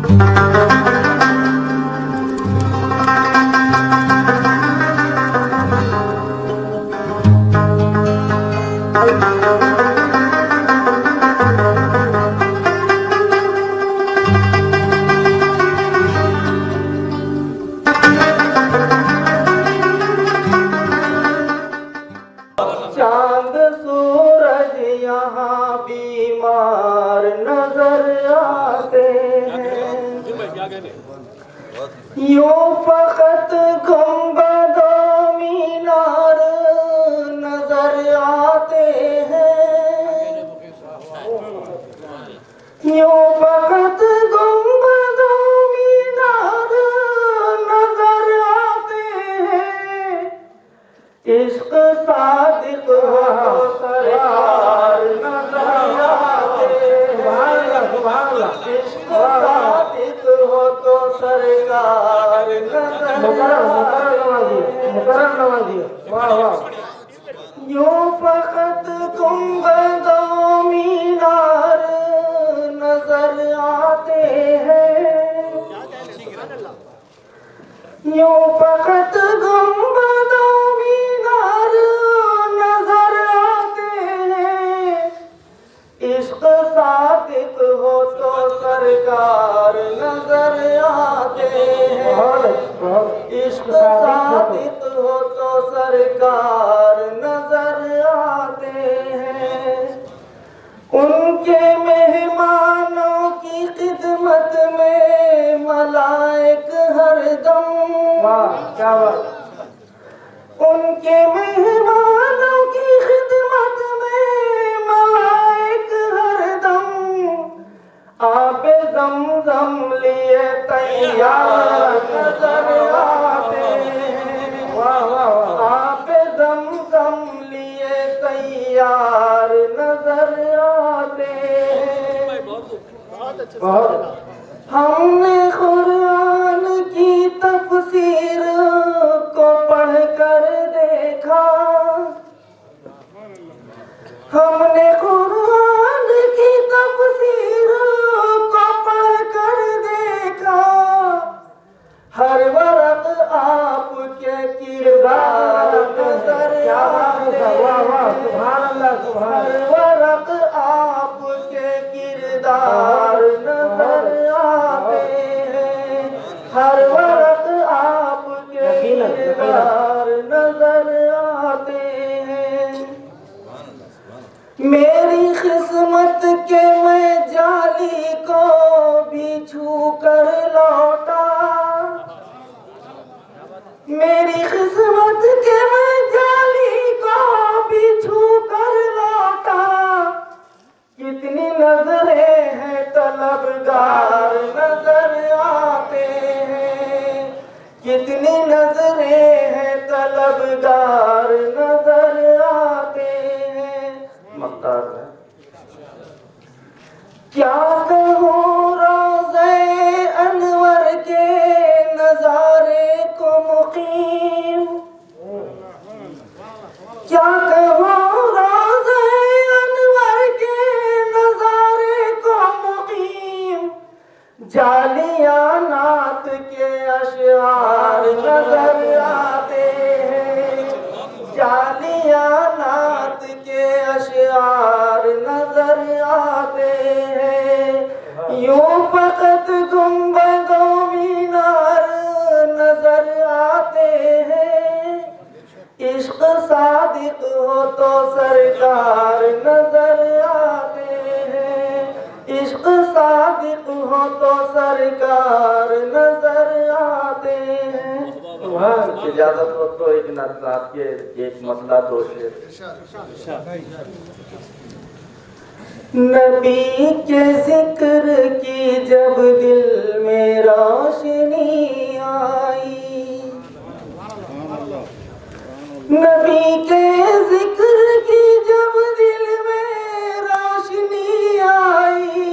चांद सूरज यहाँ बीमार नजर आते हैं, यूं फकत गुंबदो मीनार नजर आते हैं, यूं फकत गुंबदो मीनार नजर आते हैं। इश्क सादिक हो सरकार नजर आते हैं, इश्क सादिक हो तो सरकार नजर आते हैं। यूं फकत गुंबदो मीनार नजर आते हैं, यूं फकत गुंबदो मीनार नजर आते हैं। इश्क सादिक हो तो सरकार नजर आते हैं, इश्क सादिक हो तो सरकार नजर आते हैं। उनके मेहमानों की खिदमत में मलाइक हरदम, क्या बात, उनके मेहमानों की खिदमत में मलाइक हरदम आबे ज़मज़म लिए तैयार नजर आते हैं, आबे ज़मज़म लिए तैयार नजर आते हैं। हमने कुरान की तफसीर को पढ़कर देखा, हमने कुरान की तफसीर को पढ़कर देखा। हर वरक़ आपके किरदार नजर आते हैं, हर वरक़ आपके किरदार नजर आते हैं, हर वरक़ आपके किरदार नजर आते हैं। मेरी किस्मत के मैं जाली को भी छू कर लौटा, मेरी किस्मत के मैं जाली को भी छू कर लौटा। कितनी नजरें हैं तलबगार नजर आते हैं, कितनी नजरें हैं तलबगार नजर आते हैं। मक्कार क्या कहूँ रोज़े अनवर के नजारे को मुकीम, क्या कहूँ रोज़े अनवर के नजारे को मुकीम। जालियां नात के अशआर नजर आते हैं, जालियां नात के अशआर नजर आते हैं। यूं फकत गुंबदो मीनार नजर आते हैं। इश्क सादिक हो तो सरकार नजर आते हैं, इश्क सादिक हो तो सरकार नजर आते हैं। इजाजत हो तो एक नात के एक मसला दो शेर। नबी के जिक्र की जब दिल में रोशनी आई, नबी के जिक्र की जब दिल में रोशनी आई।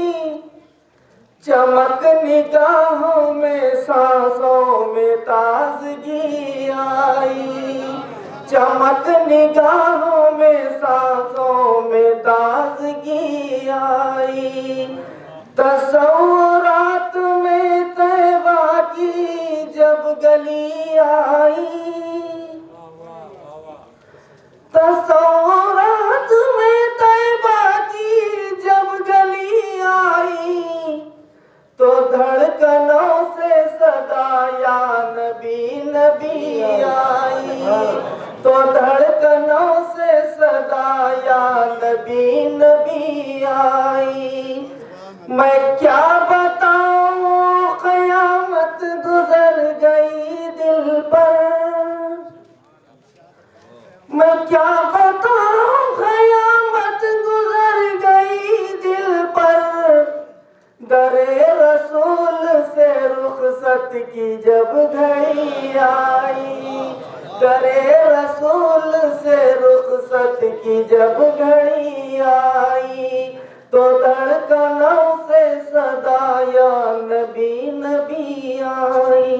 चमक निगाहों में सांसों में ताजगी आई, चमक निगाहों में सांसों में ताजगी आई। तसव्वुरात में क्या बताऊं क़यामत गुजर गई दिल पर, मैं क्या बताऊं क़यामत गुजर गई दिल पर। दरे रसूल से रुखसत की जब घड़ी आई, दरे रसूल से रुखसत की जब घड़ी आई, तो धड़कनों से सदा या नबी नबी आई।